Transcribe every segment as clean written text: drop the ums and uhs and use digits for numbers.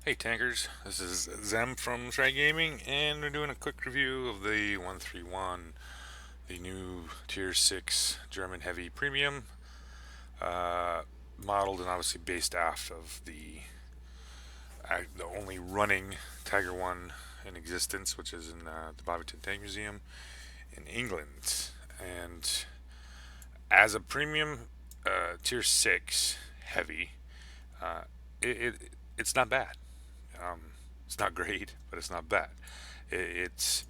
Hey tankers, this is Zem from Shrine Gaming, and we're doing a quick review of the 131, the new Tier 6 German Heavy Premium, uh, modeled and obviously based off of the only running Tiger 1 in existence, which is in the Bovington Tank Museum in England. And as a premium Tier 6 Heavy, uh, it, it, it's not bad. Um, it's not great, but it's not bad. It's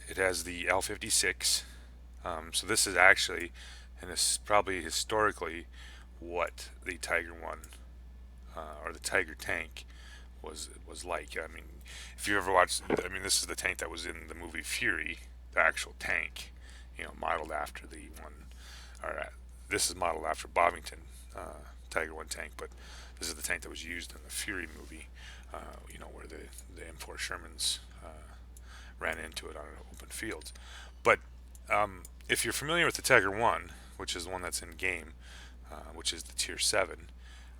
it has the L56. So this is actually, and this is probably historically, what the Tiger One or the Tiger tank was like. I mean, if you ever watched, I mean, this is the tank that was in the movie Fury, the actual tank, modeled after the one. Or this is modeled after Bovington Tiger One tank, but this is the tank that was used in the Fury movie. Where the M4 Shermans ran into it on an open field. But if you're familiar with the Tiger One, which is the one that's in game, which is the Tier 7,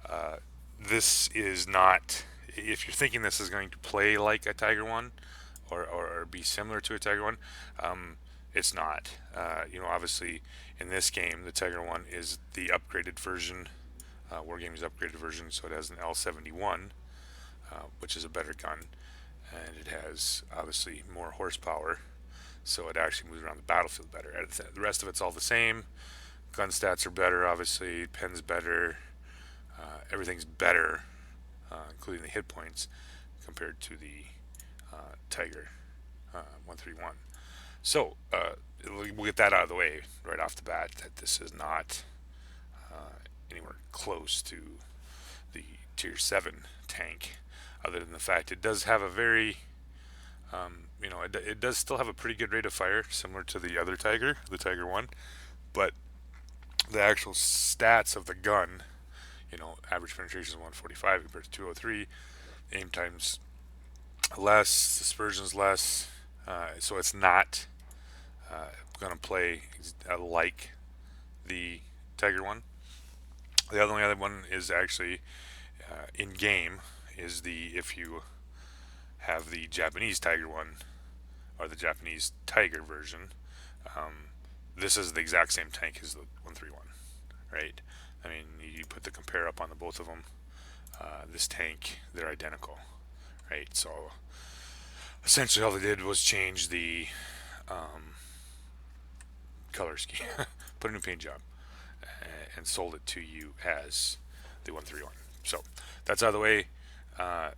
uh, this is not. If you're thinking this is going to play like a Tiger One, or be similar to a Tiger One, it's not. Obviously, in this game, the Tiger One is the upgraded version, Wargame's upgraded version, so it has an L71, which is a better gun, and it has obviously more horsepower, so it actually moves around the battlefield better. The rest of it's all the same. Gun stats are better, obviously. Pen's better. Everything's better, including the hit points, compared to the Tiger 131. So we'll get that out of the way right off the bat. That this is not anywhere close to the Tier 7 tank, other than the fact it does have a very it does still have a pretty good rate of fire, similar to the other Tiger, the Tiger One, but the actual stats of the gun, average penetration is 145 compared to 203, aim times less, dispersion's less, so it's not going to play like the Tiger One. The only other one is actually in game is the if you have the Japanese Tiger One or the Japanese Tiger version. Um, this is the exact same tank as the 131, right? I mean, you put the compare up on the both of them. This tank, they're identical, right? So essentially, all they did was change the um, color scheme, put a new paint job, and sold it to you as the 131. So that's out of the way. Uh,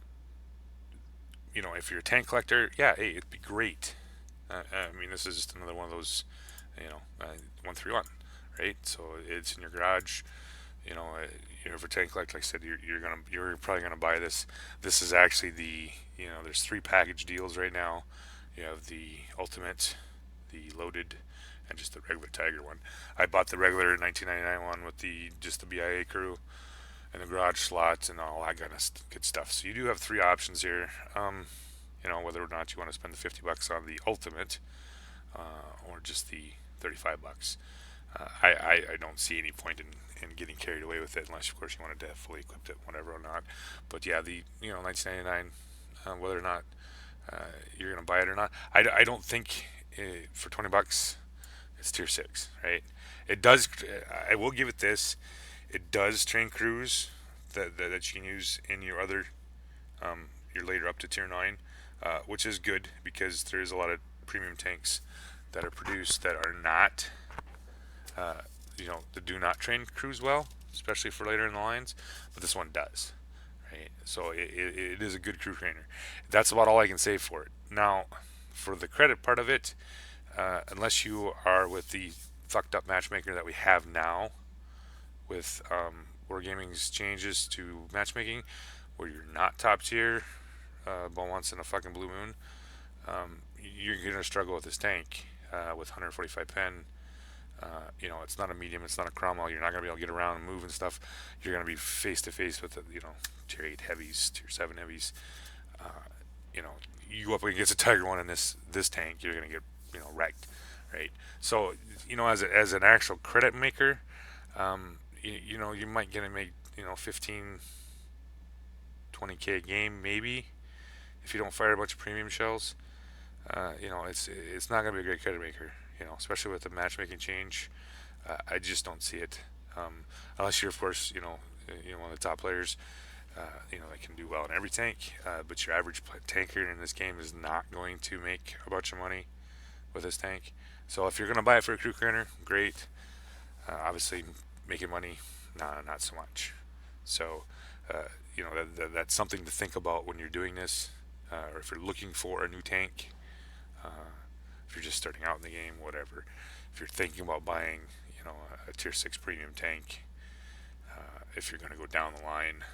if you're a tank collector, yeah, hey, it'd be great. I mean, this is just another one of those, 131, right? So it's in your garage. For tank collector, like I said, you're probably gonna buy this. This is actually there's three package deals right now. You have the ultimate, the loaded, and just the regular Tiger one. I bought the regular 1999 one with the BIA crew and the garage slots and all that kind of good stuff. So you do have three options here. Whether or not you want to spend the $50 on the ultimate or just the $35. I don't see any point in getting carried away with it unless, of course, you wanted to have fully equipped it, whatever or not. But yeah, the 1999, whether or not you're gonna buy it or not, I don't think for $20 it's tier six, right? It does. I will give it this. It does train crews that you can use in your later up to tier nine, which is good because there is a lot of premium tanks that are produced that are not, that do not train crews well, especially for later in the lines. But this one does, right? So it is a good crew trainer. That's about all I can say for it. Now, for the credit part of it, unless you are with the fucked up matchmaker that we have now, with Wargaming's changes to matchmaking, where you're not top tier, but once in a fucking blue moon, you're gonna struggle with this tank with 145 pen. It's not a medium, it's not a Cromwell. You're not gonna be able to get around and move and stuff. You're gonna be face to face with the, tier 8 heavies, tier 7 heavies. Uh, you know, you go up against a Tiger One in this tank, you're gonna get wrecked, right? So as an actual credit maker, you might get to make 15, 20K a game, maybe, if you don't fire a bunch of premium shells. It's not going to be a great credit maker. Especially with the matchmaking change, I just don't see it. Unless you're, of course, one of the top players, that can do well in every tank. But your average tanker in this game is not going to make a bunch of money with this tank. So if you're going to buy it for a crew currenter, great. Obviously, making money, not so much. So, that's something to think about when you're doing this, or if you're looking for a new tank. Uh, if you're just starting out in the game, whatever. If you're thinking about buying, a tier 6 premium tank, if you're going to go down the line,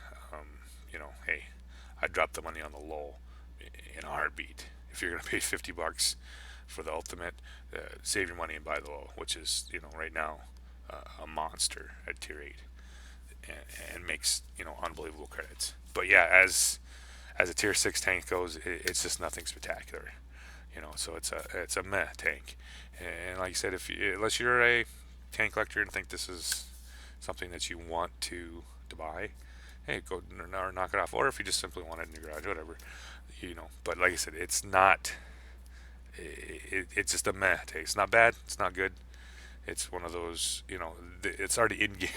hey, I'd drop the money on the low in a heartbeat. If you're going to pay $50 for the ultimate, save your money and buy the low, which is, right now, a monster at tier 8, and makes, unbelievable credits. But yeah, as a tier 6 tank goes, it's just nothing spectacular. So it's a meh tank. And like I said, unless you're a tank collector and think this is something that you want to buy, hey, go or knock it off. Or if you just simply want it in your garage, whatever, But like I said, it's not. It's just a meh tank. It's not bad. It's not good. It's one of those, it's already in game.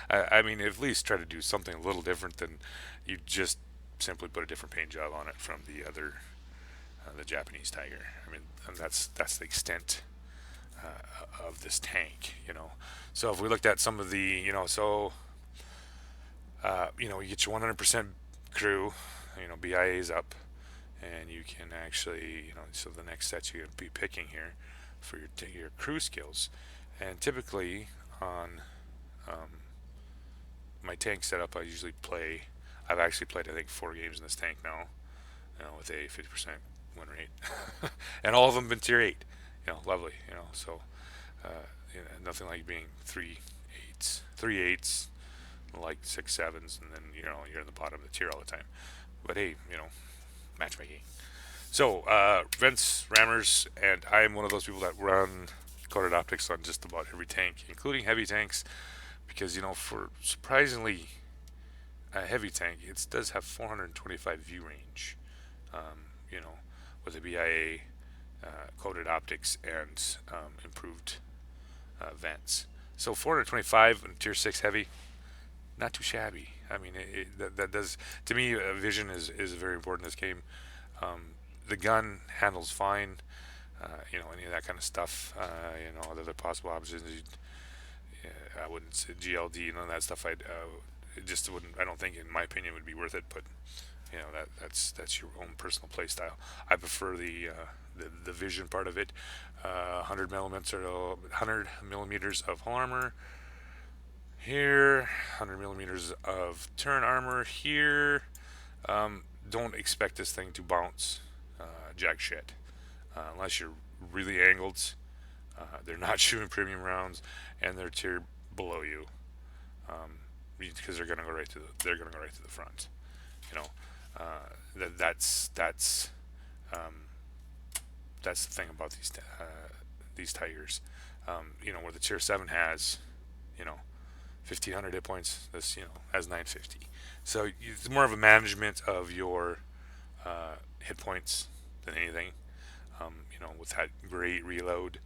I mean, at least try to do something a little different than you just simply put a different paint job on it from the Japanese Tiger. I mean, and that's the extent of this tank. So if we looked at some of the, you get your 100% crew, BIA's up, and you can actually, so the next set you're going to be picking here for your crew skills. And typically on my tank setup, I've actually played, I think, 4 games in this tank now, with a 50% win rate. And all of them been tier 8, lovely, so nothing like being 3 8s, like 6 7s, and then, you're in the bottom of the tier all the time. But hey, matchmaking. So, vents, rammers, and I'm one of those people that run coated optics on just about every tank, including heavy tanks, because for surprisingly a heavy tank, it does have 425 view range, with a BIA, coated optics, and improved vents. So 425 in tier 6 heavy, not too shabby. I mean, that does, to me, vision is very important in this game. The gun handles fine. Any of that kind of stuff. Other possible options. I wouldn't say GLD, none of that stuff. It just wouldn't. I don't think, in my opinion, would be worth it. But that's your own personal play style. I prefer the vision part of it. 100 millimeters of hull armor here. 100 millimeters of turn armor here. Don't expect this thing to bounce jack shit. Unless you're really angled. They're not shooting premium rounds, and they're tier below you, because they're gonna go right to the front. That's the thing about these Tigers. Where the tier 7 has 1,500 hit points, this has 950. So it's more of a management of your hit points than anything. With that great reload,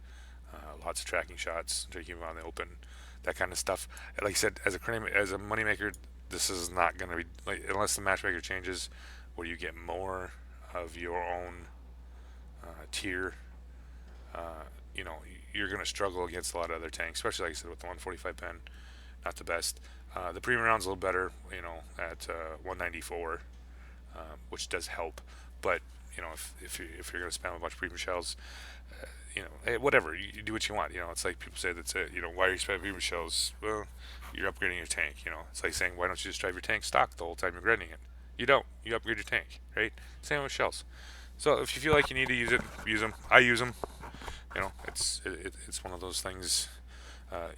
lots of tracking shots, taking them on the open, that kind of stuff. Like I said, as a moneymaker, this is not going to be, unless the matchmaker changes, where you get more of your own tier. You're going to struggle against a lot of other tanks, especially, like I said, with the 145 pen, not the best. The premium round's a little better, at 194, which does help. But if you're going to spam a bunch of premium shells, hey, whatever, you do what you want. It's like people say that, why are you spamming premium shells? Well, you're upgrading your tank. It's like saying, why don't you just drive your tank stock the whole time you're grinding it? You don't. You upgrade your tank, right? Same with shells. So if you feel like you need to use it, use them. I use them. It's one of those things.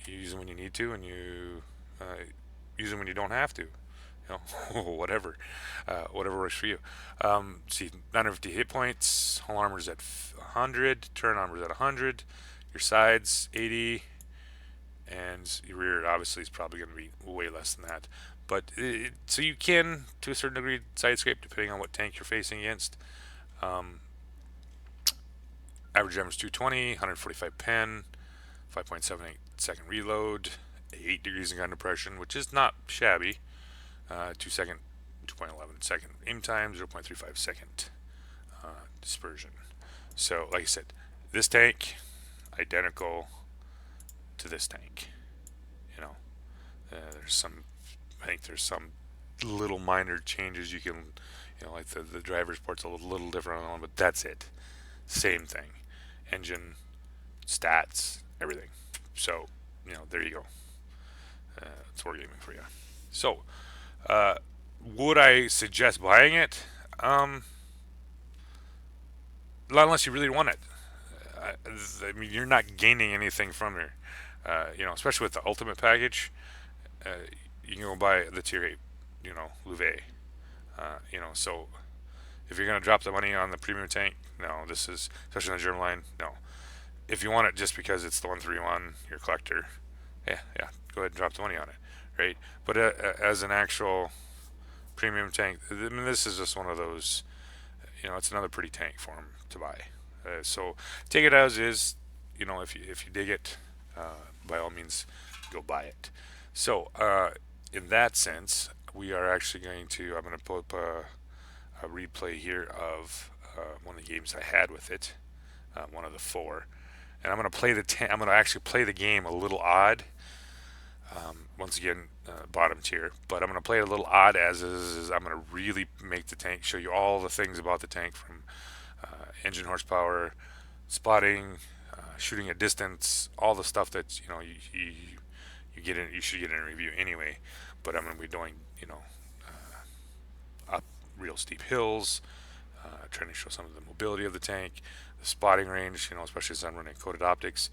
You use them when you need to, and you use them when you don't have to. Whatever works for you. See, 950 hit points. Hull armor's at 100. Turn armor's at 100. Your sides 80, and your rear obviously is probably going to be way less than that. But so you can, to a certain degree, side scrape depending on what tank you're facing against. Um, Average damage 220, 145 pen, 5.78 second reload, 8 degrees of gun depression, which is not shabby. 2.11 second aim time, 0.35 second dispersion. So, like I said, this tank identical to this tank. You know, I think there's some little minor changes you can, like the driver's port's a little different on the one, but that's it. Same thing. Engine, stats, everything. So, there you go. It's wargaming for you. So, would I suggest buying it? Unless you really want it. I mean, you're not gaining anything from here. Especially with the ultimate package, uh, you can go buy the tier 8, Louvet. So if you're gonna drop the money on the premium tank, no. This is, especially in the German line, no. If you want it just because it's the 131, you're a collector, yeah, go ahead and drop the money on it, right? But as an actual premium tank, I mean, this is just one of those. It's another pretty tank for them to buy. So take it as is. If you dig it, by all means, go buy it. So in that sense, we are actually I'm going to pull up a replay here of one of the games I had with it, one of the 4, and I'm going to I'm going to actually play the game a little odd. Once again, bottom tier, but I'm going to play it a little odd as is. I'm going to really make the tank, show you all the things about the tank, from engine horsepower, spotting, shooting at distance, all the stuff that you should get in a review anyway. But I'm going to be doing up real steep hills, trying to show some of the mobility of the tank, the spotting range, especially as I'm running coated optics.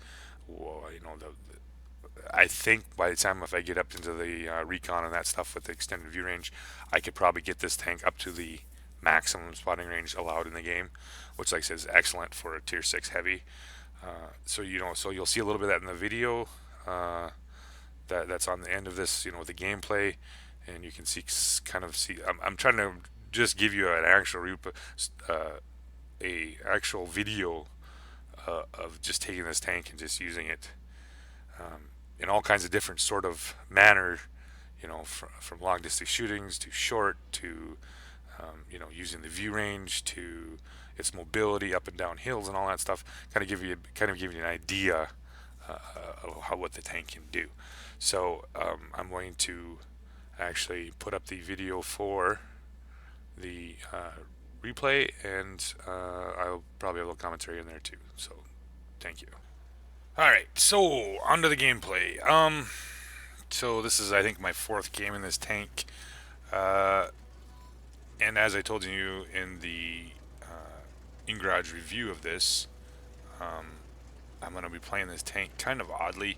I think by the time, if I get up into the recon and that stuff with the extended view range, I could probably get this tank up to the maximum spotting range allowed in the game, which, like I said, is excellent for a tier 6 heavy. So you'll see a little bit of that in the video that's on the end of this, with the gameplay, and you can see. I'm trying to just give you an actual actual video of just taking this tank and just using it in all kinds of different sort of manner, from long distance shootings to short to using the view range to its mobility up and down hills and all that stuff. Kind of give you an idea of what the tank can do. So I'm going to actually put up the video for the replay, and I'll probably have a little commentary in there too. So thank you. Alright, so on to the gameplay. So this is, I think, my 4th game in this tank. And as I told you in the in-garage review of this, I'm going to be playing this tank kind of oddly,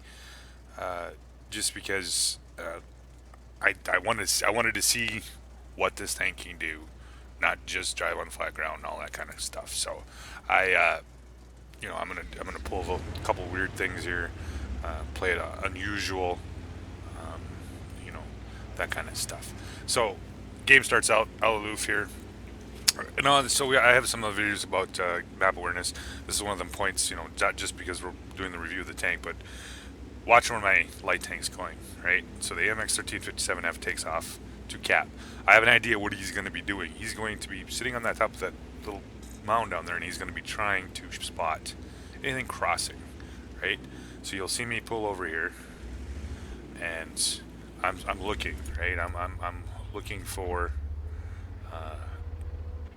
just because I wanted to see what this tank can do, not just drive on flat ground and all that kind of stuff. So I'm gonna pull a couple weird things here, play it unusual, that kind of stuff. So game starts out aloof here. I have some of the videos about map awareness. This is one of them points, not just because we're doing the review of the tank, but watch where my light tank's going, right? So the AMX 1357F takes off to cap. I have an idea what he's going to be doing. He's going to be sitting on that top of that little mound down there, and he's going to be trying to spot anything crossing, right? So you'll see me pull over here, and I'm looking, right? I'm looking for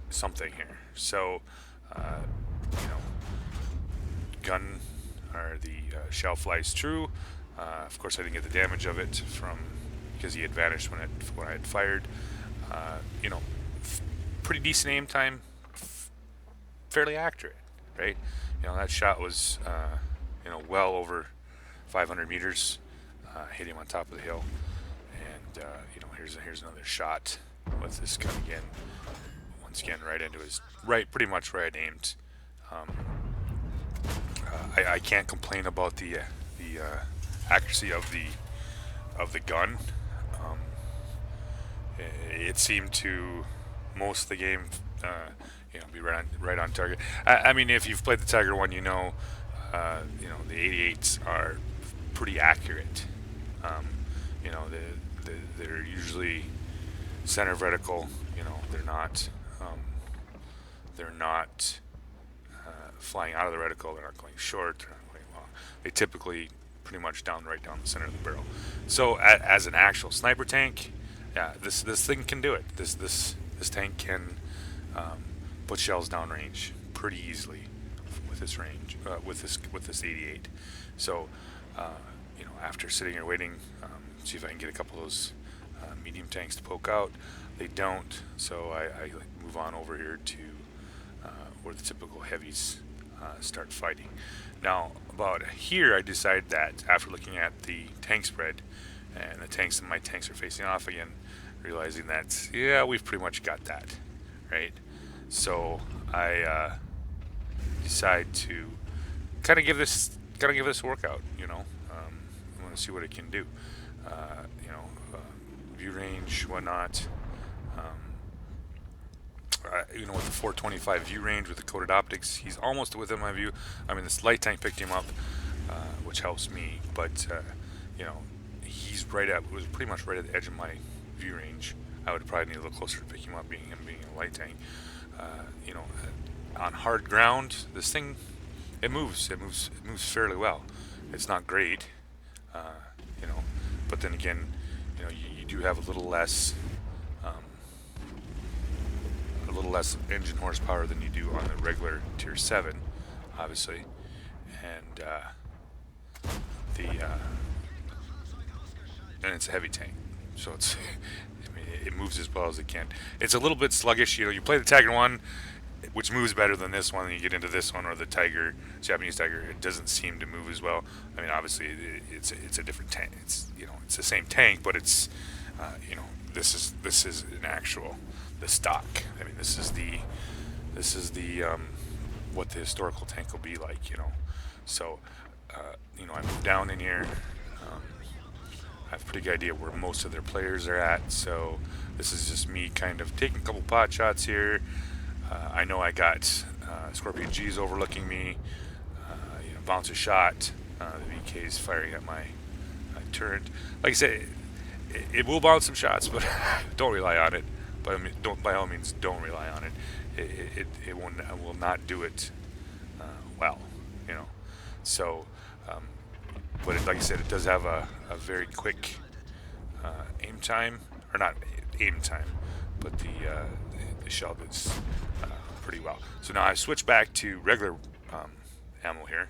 something here. So gun, or the shell flies true. Of course, I didn't get the damage of it because he had vanished when I had fired. Pretty decent aim time, fairly accurate, right? That shot was well over 500 meters. Hit him on top of the hill, and here's another shot with this gun again. Once again, right into his pretty much where I'd aimed. I can't complain about the accuracy of the gun. Um, it seemed to most of the game, be right on target. I mean, if you've played the Tiger one, the 88s are pretty accurate. Um, they're usually center vertical. They're not they're not flying out of the reticle. They're not going short. They're not going long. They typically pretty much right down the center of the barrel. So as an actual sniper tank, yeah, this thing can do it. This tank can um, put shells downrange pretty easily with this range with this 88. So after sitting here waiting, see if I can get a couple of those medium tanks to poke out. They don't, so I move on over here to where the typical heavies start fighting. Now, about here, I decided that after looking at the tank spread and the tanks and my tanks are facing off again, realizing that, yeah, we've pretty much got that, right? So I decide to kind of give this a workout. I want to see what it can do. View range, whatnot. With the 425 view range with the coated optics, he's almost within my view. I mean, this light tank picked him up, which helps me, but he's was pretty much right at the edge of my view range. I would probably need a little closer to pick him up, being a light tank. On hard ground, this thing it moves fairly well. It's not great, but then again, you do have a little less engine horsepower than you do on the regular Tier 7, obviously, and and it's a heavy tank, so it's it moves as well as it can. It's a little bit sluggish. You play the Tiger 1, which moves better than this one, and you get into this one or the Japanese Tiger, it doesn't seem to move as well. I mean, obviously it's a different tank. It's the same tank, but it's this is an actual the stock. I mean, this is the what the historical tank will be like. So I move down in here. I have a pretty good idea where most of their players are at. So this is just me kind of taking a couple pot shots here. I know I got Scorpion G's overlooking me. Bounce a shot. The VK is firing at my turret. Like I said, it will bounce some shots, but don't rely on it. But I mean, by all means, don't rely on it. It will not do it well, So, but like I said, it does have a very quick aim time, or not aim time, but the shell gets pretty well. So now I switch back to regular ammo here.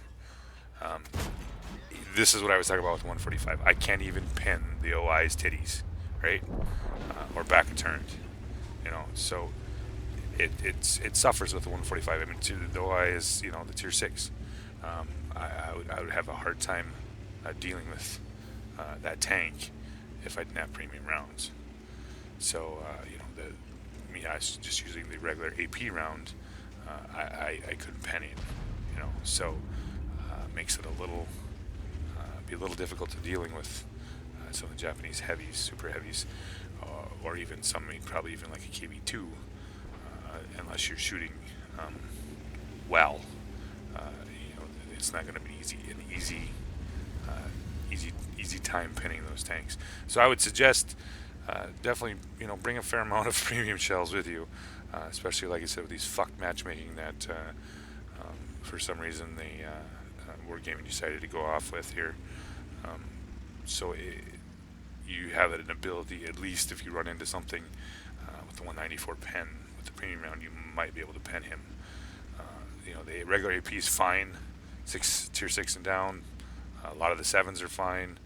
This is what I was talking about with 145. I can't even pin the OI's titties, right? Or back and turned, So it suffers with the 145. I mean, the OI is the Tier 6. I would have a hard time dealing with that tank if I didn't have premium rounds. So I was just using the regular AP round. I couldn't pen it, So makes it be a little difficult to dealing with some of the Japanese heavies, super heavies, or even probably even like a KB2, unless you're shooting well. It's not going to be easy time pinning those tanks. So I would suggest definitely bring a fair amount of premium shells with you, especially like I said with these fucked matchmaking that for some reason the Wargaming decided to go off with here. You have an ability, at least if you run into something with the 194 pen with the premium round, you might be able to pen him. The regular AP is fine, Tier 6 and down. A lot of the 7s are fine.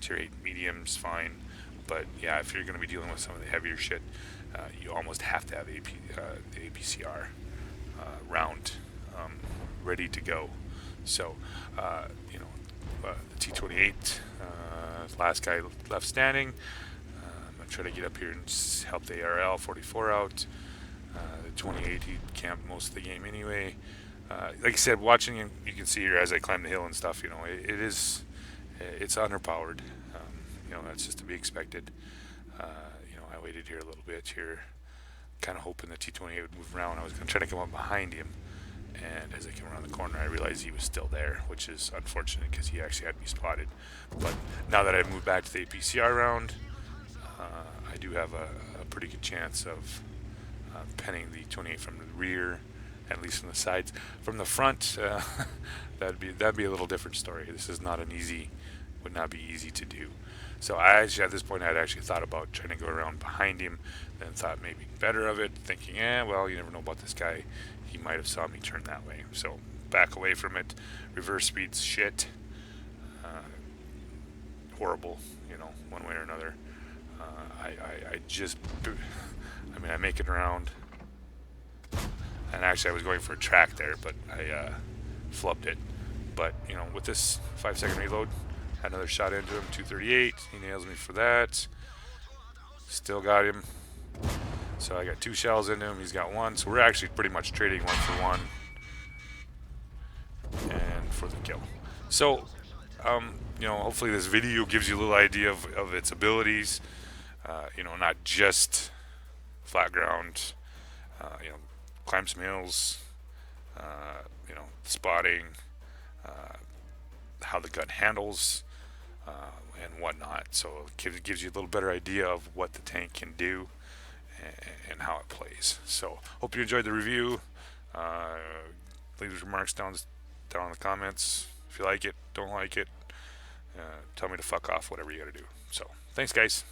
Tier 8 medium's fine. But yeah, if you're going to be dealing with some of the heavier shit, you almost have to have the APCR round ready to go. So, the T28, last guy left standing. I'm going to try to get up here and help the ARL 44 out. The 28, he camped most of the game anyway. Like I said, watching him, you can see here as I climb the hill and stuff, it is It's underpowered. That's just to be expected. I waited here a little bit here, kind of hoping the T28 would move around. I was going to try to come up behind him, and as I came around the corner, I realized he was still there, which is unfortunate because he actually had me spotted. But now that I've moved back to the APCR round, I do have a pretty good chance of penning the 28 from the rear, at least from the sides. From the front, that'd be a little different story. This is not would not be easy to do. So I actually, at this point, I'd actually thought about trying to go around behind him, then thought maybe better of it, thinking, well, you never know about this guy. He might have saw me turn that way. So back away from it. Reverse speed's shit. Horrible, one way or another. I make it around. And actually, I was going for a track there, but I flubbed it. But, with this 5-second reload, had another shot into him, 238. He nails me for that. Still got him. So I got 2 shells into him. He's got 1. So we're actually pretty much trading 1 for 1. And for the kill. So, hopefully this video gives you a little idea of its abilities. Not just flat ground, climb some hills, spotting, how the gun handles, and whatnot. So it gives you a little better idea of what the tank can do and how it plays. So hope you enjoyed the review. Leave your remarks down in the comments. If you like it, don't like it, tell me to fuck off, whatever you gotta do. So thanks, guys.